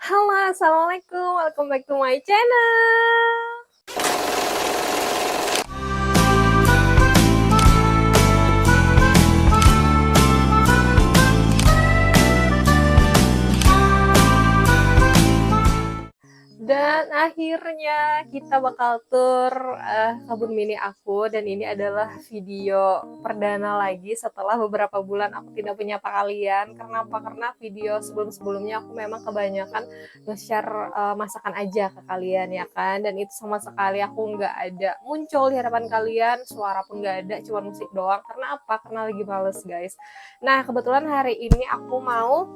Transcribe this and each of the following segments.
Halo, assalamualaikum, welcome back to my channel. Dan akhirnya kita bakal tur kebun mini aku, dan ini adalah video perdana lagi setelah beberapa bulan aku tidak menyapa kalian. Karena apa? Karena video sebelum-sebelumnya aku memang kebanyakan nge-share masakan aja ke kalian ya kan, dan itu sama sekali aku nggak ada muncul di hadapan kalian, suara pun nggak ada, cuma musik doang. Karena apa? Karena lagi males guys. Nah kebetulan hari ini aku mau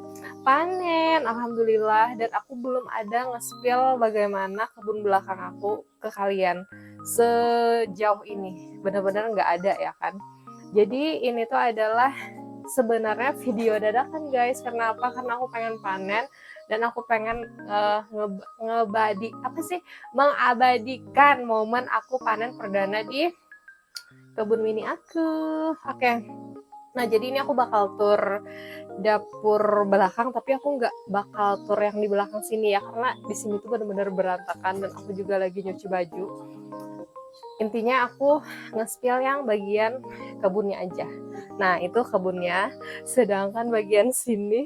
panen, alhamdulillah, dan aku belum ada nge-spill bagaimana kebun belakang aku ke kalian sejauh ini, bener-bener nggak ada ya kan. Jadi ini tuh adalah sebenarnya video dadakan guys. Karena apa? Karena aku pengen panen dan aku pengen mengabadikan momen aku panen perdana di kebun mini aku. Oke. Nah jadi ini aku bakal tur dapur belakang, tapi aku nggak bakal tur yang di belakang sini ya, karena di sini tuh bener-bener berantakan dan aku juga lagi nyuci baju. Intinya aku nge-spill yang bagian kebunnya aja. Nah itu kebunnya, sedangkan bagian sini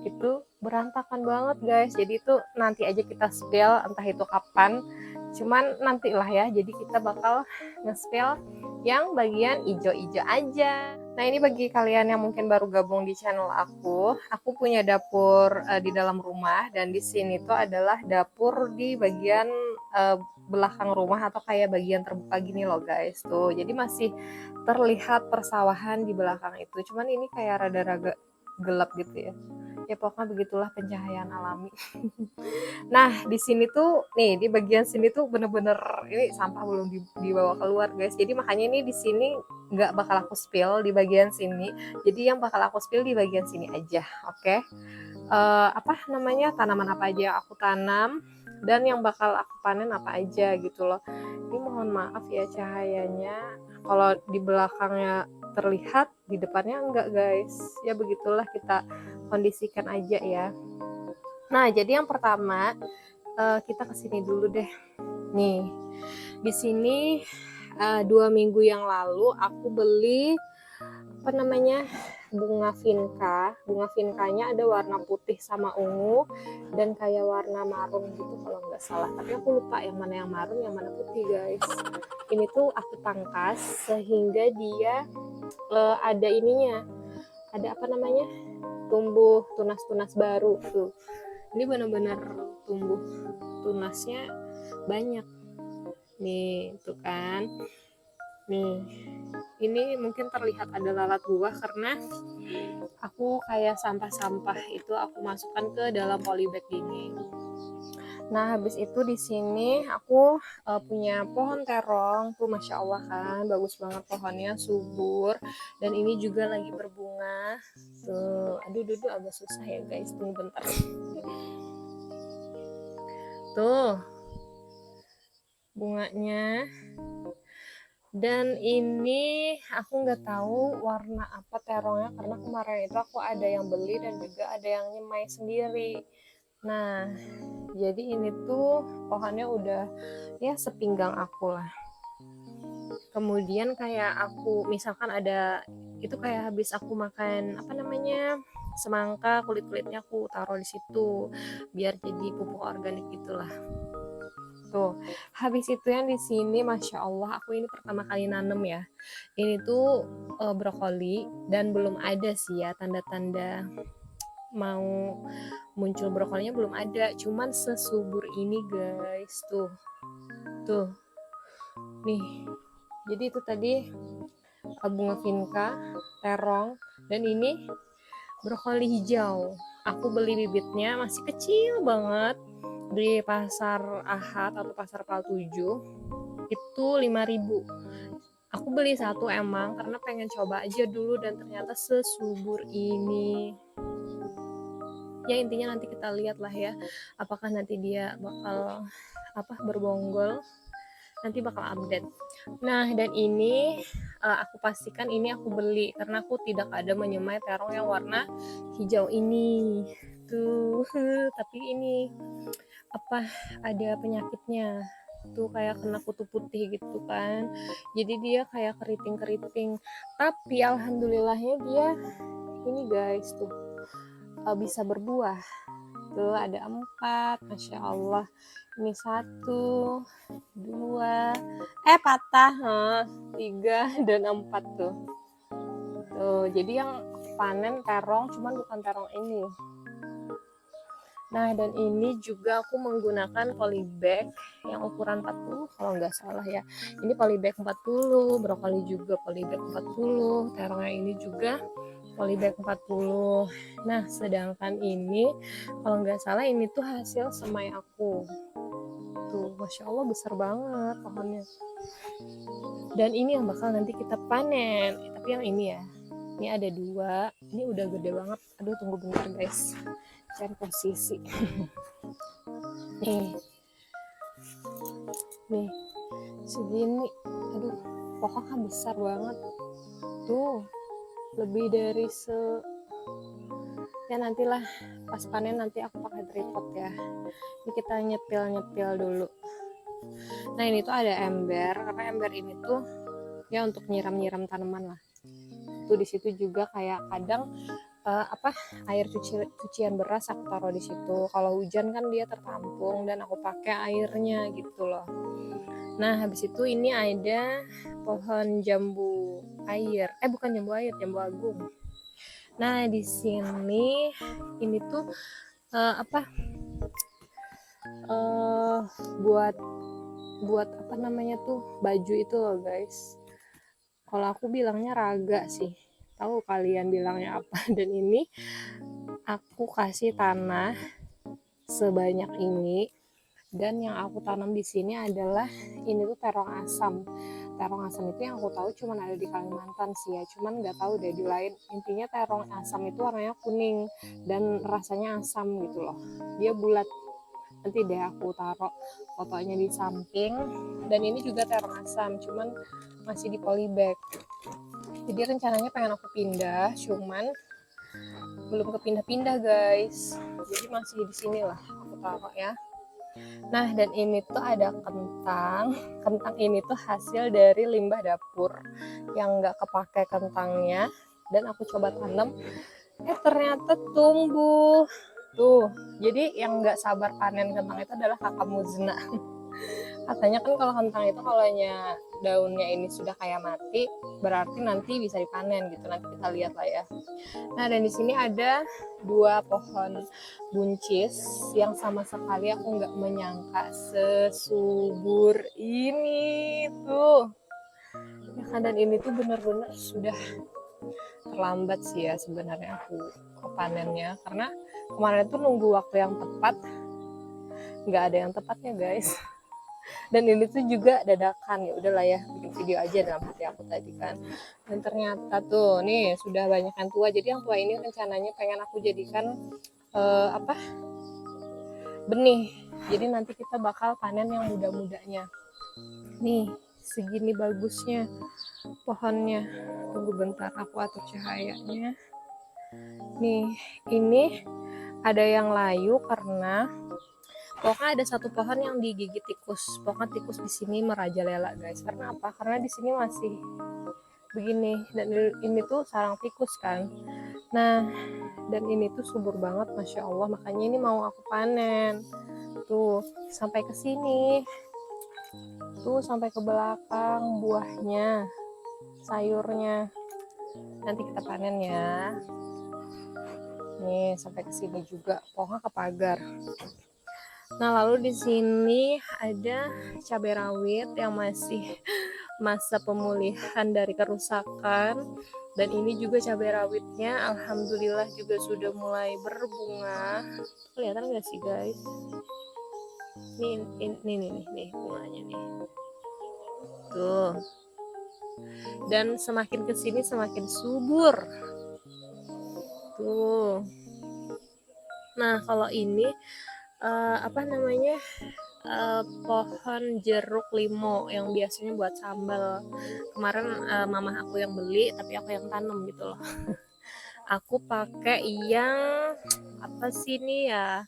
itu berantakan banget guys. Jadi itu nanti aja kita spill, entah itu kapan, cuman nantilah ya. Jadi kita bakal nge-spill yang bagian ijo-ijo aja. Nah ini bagi kalian yang mungkin baru gabung di channel aku punya dapur di dalam rumah, dan di sini tuh adalah dapur di bagian belakang rumah atau kayak bagian terbuka gini loh guys tuh. Jadi masih terlihat persawahan di belakang itu, cuman ini kayak rada-rada gelap gitu ya. Ya pokoknya begitulah pencahayaan alami. Nah di sini tuh nih, di bagian sini tuh bener-bener ini sampah belum dibawa keluar guys. Jadi makanya ini di sini nggak bakal aku spill di bagian sini. Jadi yang bakal aku spill di bagian sini aja, oke? Apa namanya, tanaman apa aja yang aku tanam dan yang bakal aku panen apa aja gitu loh. Ini mohon maaf ya cahayanya, kalau di belakangnya terlihat, di depannya enggak guys. Ya begitulah, kita kondisikan aja ya. Nah jadi yang pertama kita kesini dulu deh. Nih di sini 2 minggu yang lalu aku beli apa namanya, bunga vinca. Bunga vincanya ada warna putih sama ungu dan kayak warna marun gitu kalau nggak salah, tapi aku lupa yang mana yang marun yang mana putih guys. Ini tuh aku pangkas sehingga dia ada ininya, ada apa namanya, tumbuh tunas-tunas baru tuh. Ini benar-benar tumbuh tunasnya banyak nih tuh kan. Nih ini mungkin terlihat ada lalat buah karena aku kayak sampah-sampah itu aku masukkan ke dalam polybag gini. Nah habis itu di sini aku punya pohon terong tuh, masya Allah kan, bagus banget pohonnya, subur, dan ini juga lagi berbunga tuh. Aduh agak susah ya guys, tunggu bentar. Tuh bunganya. Dan ini aku nggak tahu warna apa terongnya, karena kemarin itu aku ada yang beli dan juga ada yang nyemai sendiri. Nah jadi ini tuh pohonnya udah ya sepinggang aku lah. Kemudian kayak aku misalkan ada itu kayak habis aku makan apa namanya, semangka, kulit-kulitnya aku taruh di situ biar jadi pupuk organik gitulah. Tuh, habis itu yang di sini masya Allah, aku ini pertama kali nanem ya. Ini tuh brokoli, dan belum ada sih ya tanda-tanda mau muncul brokolinya, belum ada. Cuman sesubur ini guys, tuh, tuh, nih. Jadi itu tadi bunga vinca, terong, dan ini brokoli hijau. Aku beli bibitnya masih kecil banget di pasar Ahad atau pasar Pal 7 itu 5.000. Aku beli satu emang karena pengen coba aja dulu, dan ternyata sesubur ini. Ya intinya nanti kita lihat lah ya, apakah nanti dia bakal berbonggol, nanti bakal update. Nah dan ini aku pastikan ini aku beli karena aku tidak ada menyemai terong yang warna hijau ini. gitu. Tapi ini apa, ada penyakitnya tuh, kayak kena kutu putih gitu kan, jadi dia kayak keriting-keriting. Tapi alhamdulillahnya dia ini guys tuh bisa berbuah tuh, ada 4, masya Allah. Ini 1, 2, patah, 3 dan 4 tuh. Jadi yang panen terong, cuman bukan terong ini. Nah, dan ini juga aku menggunakan polybag yang ukuran 40 kalau nggak salah ya. Ini polybag 40, brokoli juga polybag 40, terongnya ini juga polybag 40. Nah, sedangkan ini kalau nggak salah ini tuh hasil semai aku. Tuh, masya Allah besar banget pohonnya. Dan ini yang bakal nanti kita panen. Tapi yang ini ya, ini ada 2. Ini udah gede banget. Aduh, tunggu bentar guys. Cari posisi. Nih segini. Aduh, pokoknya besar banget tuh, lebih dari ya nantilah pas panen nanti aku pakai tripod ya. Ini kita nyepil dulu. Nah, ini tuh ada ember, karena ember ini tuh ya untuk nyiram tanaman lah. Tuh di situ juga kayak kadang air cucian beras aku taruh di situ. Kalau hujan kan dia tertampung dan aku pakai airnya gitu loh. Nah, habis itu ini ada pohon jambu air. Bukan jambu air, jambu agung. Nah, di sini ini tuh buat apa namanya tuh, baju itu loh guys. Kalau aku bilangnya raga sih, tahu kalian bilangnya apa. Dan ini aku kasih tanah sebanyak ini, dan yang aku tanam di sini adalah ini tuh terong asam. Terong asam itu yang aku tahu cuman ada di Kalimantan sih ya, cuman nggak tahu deh di lain. Intinya terong asam itu warnanya kuning dan rasanya asam gitu loh, dia bulat. Nanti deh aku taruh fotonya di samping. Dan ini juga terong asam, cuman masih di polybag. Jadi rencananya pengen aku pindah, cuman belum kepindah-pindah guys. Jadi masih di sini lah aku taruh ya. Nah, dan ini tuh ada kentang. Kentang ini tuh hasil dari limbah dapur yang nggak kepake kentangnya, dan aku coba tanam. Ternyata tumbuh. Tuh, jadi yang nggak sabar panen kentang itu adalah kakak Muzna. Katanya kan kalau kentang itu kalau daunnya ini sudah kayak mati, berarti nanti bisa dipanen gitu. Nanti kita lihat lah ya. Nah, dan di sini ada 2 pohon buncis yang sama sekali aku nggak menyangka sesubur ini tuh. Ya kan, dan ini tuh benar-benar sudah terlambat sih ya sebenarnya aku panennya, karena kemarin tuh nunggu waktu yang tepat, nggak ada yang tepatnya guys. Dan ini tuh juga dadakan, ya udahlah ya bikin video aja dalam hati aku tadi kan. Dan ternyata tuh nih sudah banyak yang tua. Jadi yang tua ini rencananya pengen aku jadikan benih. Jadi nanti kita bakal panen yang muda-mudanya. Nih segini bagusnya pohonnya. Tunggu bentar aku atur cahayanya. Nih ini ada yang layu karena pokoknya ada 1 pohon yang digigit tikus. Pokoknya tikus di sini merajalela guys. Karena apa? Karena di sini masih begini, dan ini tuh sarang tikus kan. Nah, dan ini tuh subur banget masya Allah. Makanya ini mau aku panen. Tuh sampai ke sini. Tuh sampai ke belakang buahnya, sayurnya. Nanti kita panen ya. Nih sampai ke sini juga. Pokoknya ke pagar. Nah, lalu di sini ada cabai rawit yang masih masa pemulihan dari kerusakan. Dan ini juga cabai rawitnya alhamdulillah juga sudah mulai berbunga. Kelihatan nggak sih guys? Nih bunganya nih. Tuh. Dan semakin kesini semakin subur. Tuh. Nah, kalau ini pohon jeruk limo yang biasanya buat sambal. Kemarin mamah aku yang beli, tapi aku yang tanam gitu loh. aku pakai yang apa sih ini ya,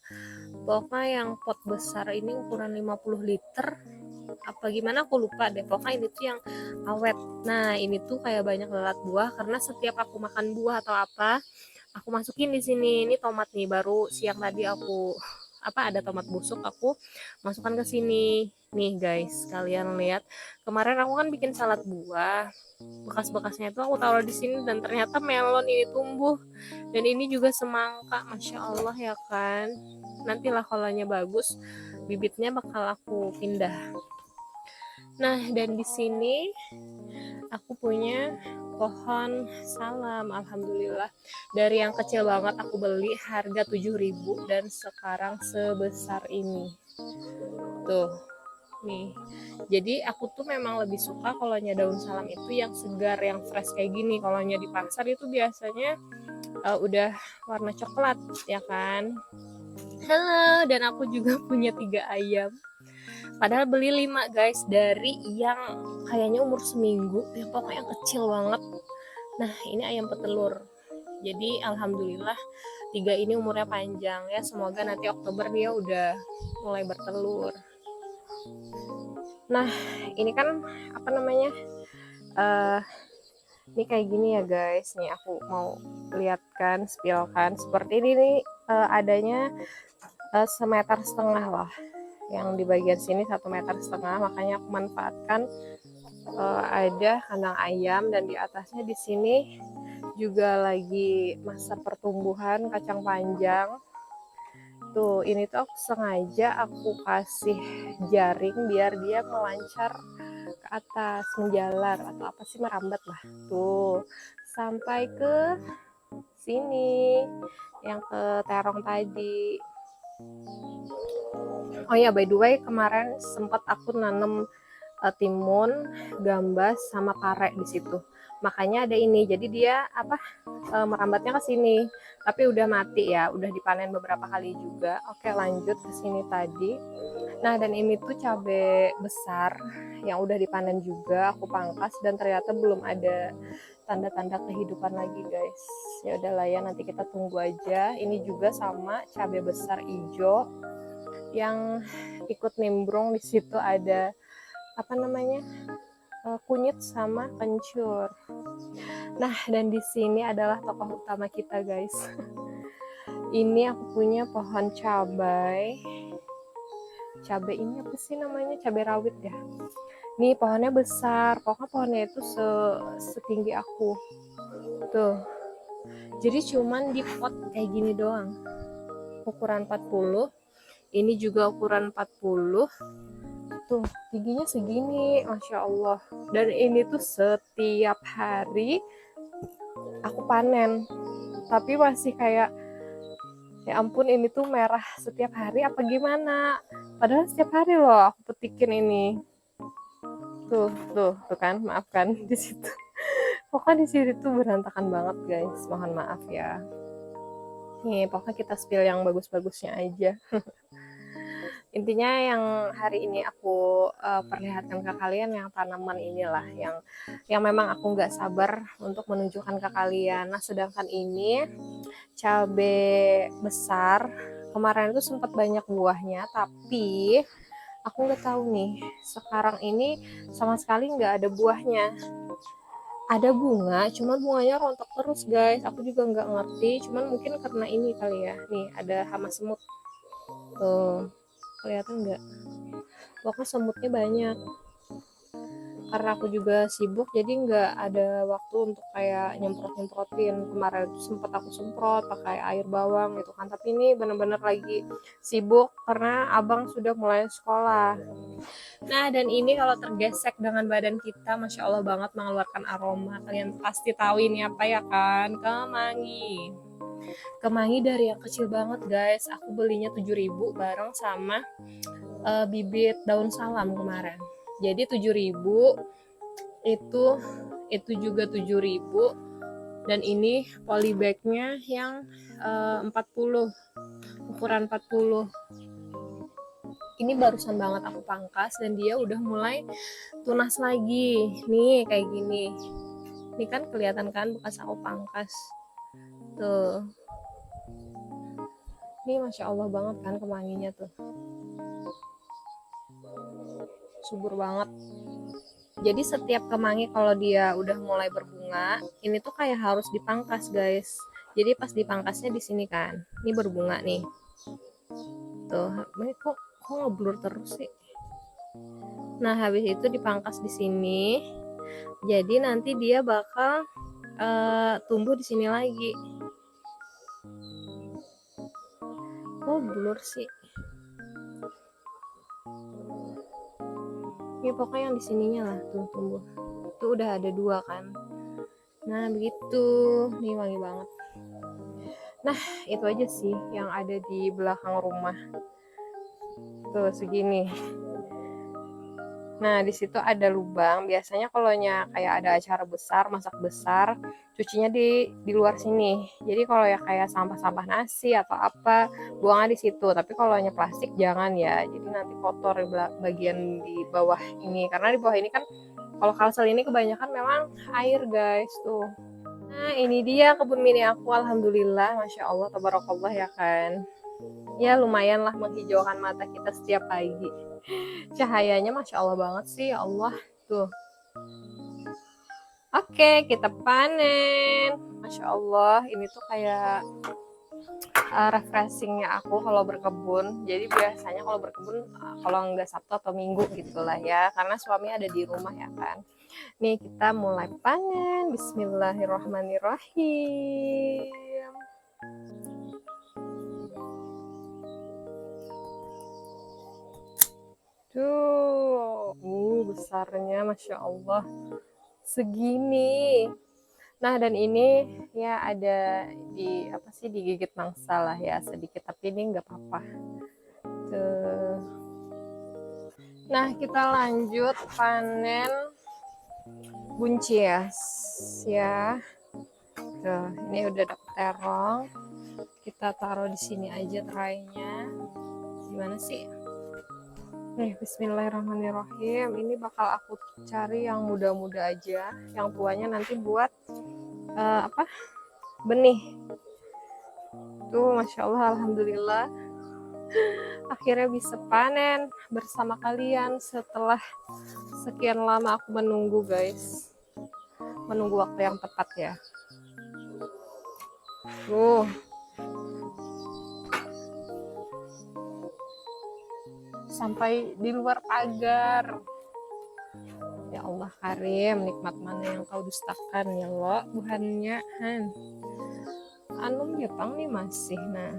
pokoknya yang pot besar ini ukuran 50 liter apa gimana aku lupa deh, pokoknya ini tuh yang awet. Nah ini tuh kayak banyak lalat buah karena setiap aku makan buah atau apa aku masukin di sini. Ini tomat nih, baru siang tadi aku apa ada tomat busuk aku masukkan ke sini nih guys, kalian lihat. Kemarin aku kan bikin salad buah, bekas-bekasnya itu aku taruh di sini dan ternyata melon ini tumbuh, dan ini juga semangka, masya Allah ya kan. Nantilah kolanya bagus bibitnya bakal aku pindah. Nah dan di sini aku punya pohon salam, alhamdulillah. Dari yang kecil banget aku beli harga 7.000 dan sekarang sebesar ini. Tuh, nih. Jadi aku tuh memang lebih suka kolanya daun salam itu yang segar, yang fresh kayak gini. Kolanya di pasar itu biasanya udah warna coklat, ya kan? Halo, dan aku juga punya 3 ayam. Padahal beli 5 guys, dari yang kayaknya umur seminggu, yang pokoknya yang kecil banget. Nah ini ayam petelur. Jadi alhamdulillah 3 ini umurnya panjang ya. Semoga nanti Oktober dia udah mulai bertelur. Nah ini kan apa namanya, ini kayak gini ya guys. Nih aku mau lihatkan, spill-kan. Seperti ini nih adanya 1,5 meter lah. Yang di bagian sini 1,5 meter, makanya aku manfaatkan ada kandang ayam, dan di atasnya di sini juga lagi masa pertumbuhan kacang panjang. Tuh ini tuh aku sengaja aku kasih jaring biar dia melancar ke atas, menjalar atau apa sih, merambat lah tuh sampai ke sini yang ke terong tadi. Oh ya, by the way, kemarin sempat aku nanam timun, gambas, sama pare di situ. Makanya ada ini. Jadi dia apa merambatnya ke sini. Tapi udah mati ya, udah dipanen beberapa kali juga. Oke, lanjut ke sini tadi. Nah, dan ini tuh cabai besar yang udah dipanen juga, aku pangkas dan ternyata belum ada tanda-tanda kehidupan lagi, guys. Ya udahlah ya, nanti kita tunggu aja. Ini juga sama cabai besar hijau yang ikut nimbrung. Di situ ada apa namanya, kunyit sama kencur. Nah dan di sini adalah tokoh utama kita guys. Ini aku punya pohon cabai. Cabai ini apa sih namanya, cabai rawit ya. Nih pohonnya besar, pokoknya pohonnya itu setinggi aku tuh. Jadi cuman di pot kayak gini doang, ukuran 40. Ini juga ukuran 40. Tuh tingginya segini, masya Allah. Dan ini tuh setiap hari aku panen, tapi masih kayak ya ampun, ini tuh merah setiap hari apa gimana, padahal setiap hari loh aku petikin ini. Tuh kan, maafkan di situ. Pokoknya di sini tuh berantakan banget guys, mohon maaf ya. Nih pokoknya kita spill yang bagus-bagusnya aja. Intinya yang hari ini aku perlihatkan ke kalian yang tanaman inilah yang memang aku nggak sabar untuk menunjukkan ke kalian. Nah sedangkan ini cabai besar, kemarin itu sempat banyak buahnya, tapi aku nggak tahu nih sekarang ini sama sekali nggak ada buahnya. Ada bunga, cuman bunganya rontok terus guys. Aku juga nggak ngerti, cuman mungkin karena ini kali ya. Nih ada hama semut tuh, kelihatan nggak? Pokoknya semutnya banyak. Karena aku juga sibuk, jadi nggak ada waktu untuk kayak nyemprotin. Kemarin itu sempat aku semprot pakai air bawang gitu kan, tapi ini bener-bener lagi sibuk karena abang sudah mulai sekolah. Nah dan ini kalau tergesek dengan badan kita, masya Allah banget, mengeluarkan aroma. Kalian pasti tahu ini apa ya kan? Kemangi. Kemangi dari yang kecil banget guys, aku belinya 7.000 bareng sama bibit daun salam kemarin. Jadi 7.000 itu juga 7.000, dan ini polybagnya yang 40, ukuran 40. Ini barusan banget aku pangkas dan dia udah mulai tunas lagi nih kayak gini. Ini kan kelihatan kan bekas aku pangkas Tuh. Ini Masya Allah banget kan kemanginya tuh. Subur banget. Jadi setiap kemangi kalau dia udah mulai berbunga, ini tuh kayak harus dipangkas, guys. Jadi pas dipangkasnya di sini kan. Ini berbunga nih. Tuh, ini kok ngeblur terus sih. Nah, habis itu dipangkas di sini. Jadi nanti dia bakal tumbuh di sini lagi. Oh, blur sih. Ini pokoknya yang di sininya lah tuh tumbuh. Tuh udah ada 2 kan. Nah, begitu. Nih wangi banget. Nah, itu aja sih yang ada di belakang rumah. Tuh segini. Nah, di situ ada lubang. Biasanya kalau kayak ada acara besar, masak besar, cucinya di luar sini. Jadi kalau ya kayak sampah-sampah nasi atau apa, buangnya di situ. Tapi kalau plastik jangan ya. Jadi nanti kotor bagian di bawah ini. Karena di bawah ini kan kalau kalsel ini kebanyakan memang air, guys. Tuh. Nah, ini dia kebun mini aku. Alhamdulillah, Masya Allah, tabarakallah ya kan. Ya lumayan lah menghijaukan mata kita setiap pagi. Cahayanya Masya Allah banget sih, ya Allah. Tuh. Oke, kita panen. Masya Allah, ini tuh kayak refreshingnya aku kalau berkebun. Jadi biasanya kalau berkebun, kalau nggak Sabtu atau Minggu gitulah ya. Karena suami ada di rumah ya kan. Nih kita mulai panen. Bismillahirrahmanirrahim. Tuh, besarnya Masya Allah segini. Nah, dan ini ya ada digigit mangsa lah ya sedikit, tapi ini nggak apa-apa. Tuh. Nah, kita lanjut panen buncis ya. Tuh, ini udah dapet terong. Kita taruh di sini aja traynya. Gimana sih? Nih, bismillahirrahmanirrahim. Ini bakal aku cari yang muda-muda aja, yang tuanya nanti buat benih. Tuh, Masya Allah, Alhamdulillah. Akhirnya bisa panen bersama kalian setelah sekian lama aku menunggu, guys. Menunggu waktu yang tepat ya. Tuh. Sampai di luar pagar. Ya Allah Karim, nikmat mana yang kau dustakan ya Allah, buhannya anu Jepang nih masih. Nah,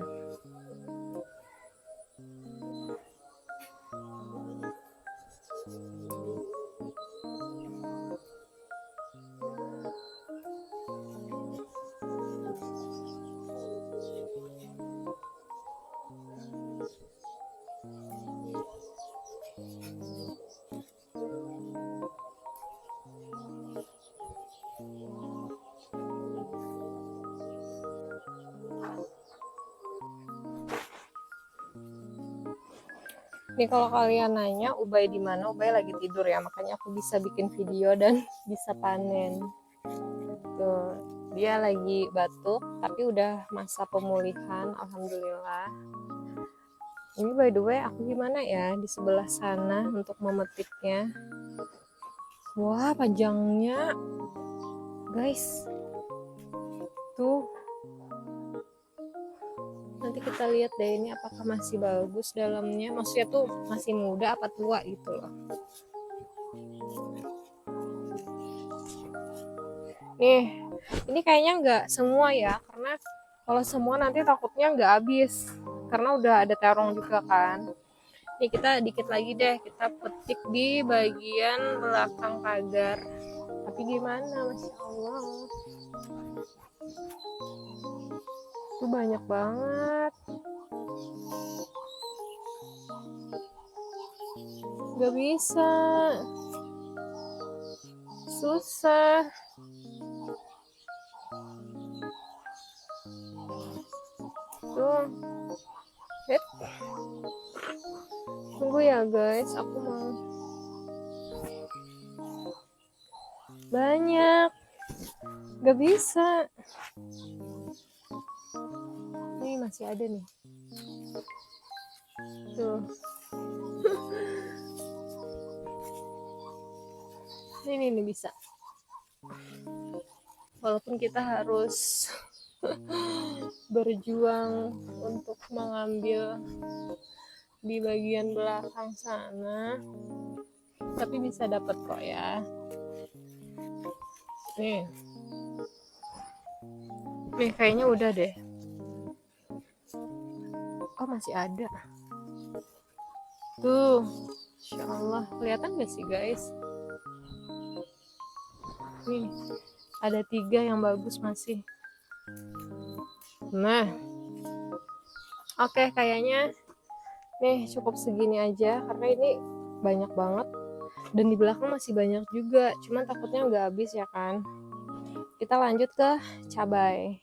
ini kalau kalian nanya Ubay di mana, Ubay lagi tidur ya, makanya aku bisa bikin video dan bisa panen. Tuh, dia lagi batuk, tapi udah masa pemulihan, alhamdulillah. Ini by the way, aku gimana ya di sebelah sana untuk memetiknya. Wah, panjangnya, guys. Tuh. Nanti kita lihat deh ini apakah masih bagus dalamnya, maksudnya tuh masih muda apa tua gitu loh. Nih, ini kayaknya nggak semua ya, karena kalau semua nanti takutnya nggak habis, karena udah ada terong juga kan. Nih kita dikit lagi deh, kita petik di bagian belakang pagar. Tapi gimana, Masya Allah. Itu banyak banget. Gak bisa. Susah. Tuh. Tunggu ya guys, aku mau. Banyak. Gak bisa. masih ada nih. Tuh. Ini nih bisa. Walaupun kita harus berjuang untuk mengambil di bagian belakang sana, tapi bisa dapat kok ya. Nih kayaknya udah deh. Oh masih ada tuh, Insya Allah. Kelihatan gak sih guys? Nih ada 3 yang bagus masih. Nah oke, kayaknya nih cukup segini aja karena ini banyak banget dan di belakang masih banyak juga, cuman takutnya nggak habis ya kan. Kita lanjut ke cabai.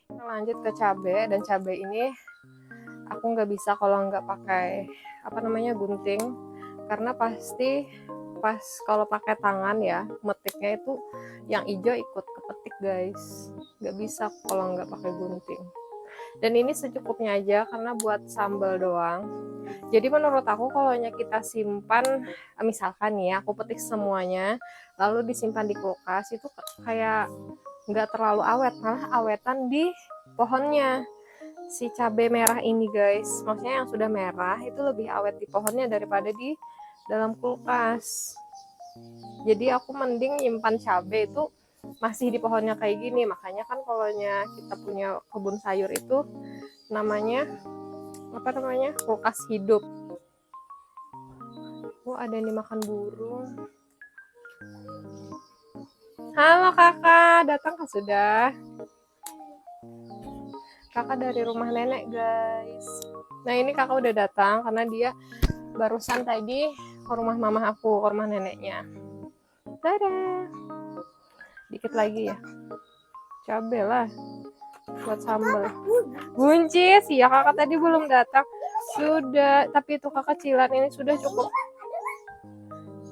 Dan cabai ini aku nggak bisa kalau nggak pakai gunting, karena pasti pas kalau pakai tangan ya metiknya itu yang hijau ikut kepetik guys, nggak bisa kalau nggak pakai gunting. Dan ini secukupnya aja karena buat sambal doang. Jadi menurut aku kalau kita simpan, misalkan nih ya aku petik semuanya lalu disimpan di kulkas, itu kayak nggak terlalu awet, malah awetan di pohonnya. Si cabai merah ini guys, maksudnya yang sudah merah itu lebih awet di pohonnya daripada di dalam kulkas. Jadi aku mending nyimpan cabai itu masih di pohonnya kayak gini. Makanya kan kalau kita punya kebun sayur itu namanya kulkas hidup. Oh ada nih makan burung. Halo kakak, datang kah sudah? Kakak dari rumah nenek guys. Nah ini kakak udah datang karena dia barusan tadi ke rumah mama aku, ke rumah neneknya. Dadah. Dikit lagi ya. Cabai lah buat sambal. Buncis, ya kakak tadi belum datang. Sudah, tapi itu kakak kecilan, ini sudah cukup.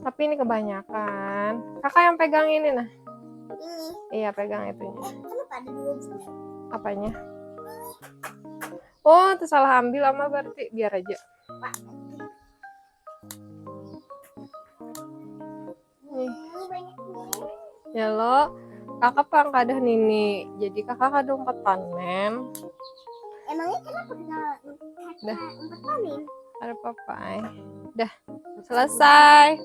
Tapi ini kebanyakan. Kakak yang pegang ini nah. Ini. Iya, pegang itunya. Kenapa ada 2 buah? Apanya? Oh, itu salah ambil ama berarti, biar aja. Nih. Ya lo, kakak pangkadah nini. Jadi kakak ada 4 panen. Emangnya kenapa kita 4 panen? Ada papai. Dah, selesai.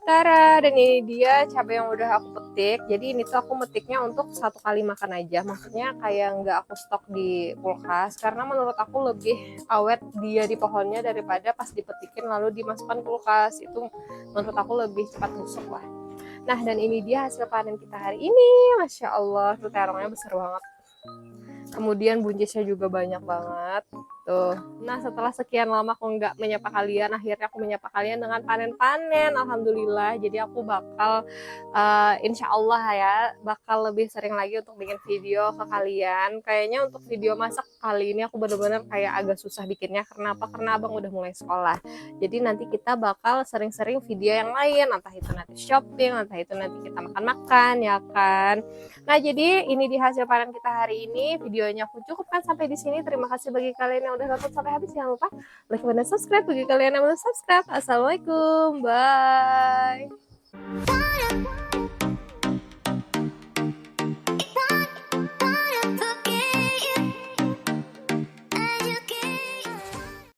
Tara, dan ini dia cabai yang udah aku petik. Jadi ini tuh aku metiknya untuk 1 kali makan aja. Maksudnya kayak nggak aku stok di kulkas. Karena menurut aku lebih awet dia di pohonnya daripada pas dipetikin lalu dimasukkan kulkas. Itu menurut aku lebih cepat busuk lah. Nah dan ini dia hasil panen kita hari ini. Masya Allah, tuh terongnya besar banget. Kemudian buncisnya juga banyak banget tuh. Nah setelah sekian lama aku nggak menyapa kalian, akhirnya aku menyapa kalian dengan panen-panen. Alhamdulillah. Jadi aku bakal insya Allah ya bakal lebih sering lagi untuk bikin video ke kalian. Kayaknya untuk video masak kali ini aku bener-bener kayak agak susah bikinnya. Kenapa? Karena abang udah mulai sekolah. Jadi nanti kita bakal sering-sering video yang lain, entah itu nanti shopping, entah itu nanti kita makan-makan ya kan. Nah jadi ini di hasil panen kita hari ini. Videonya aku cukupkan sampai di sini. Terima kasih bagi kalian yang udah nonton sampai habis. Jangan lupa like dan subscribe bagi kalian yang belum subscribe. Assalamualaikum, bye.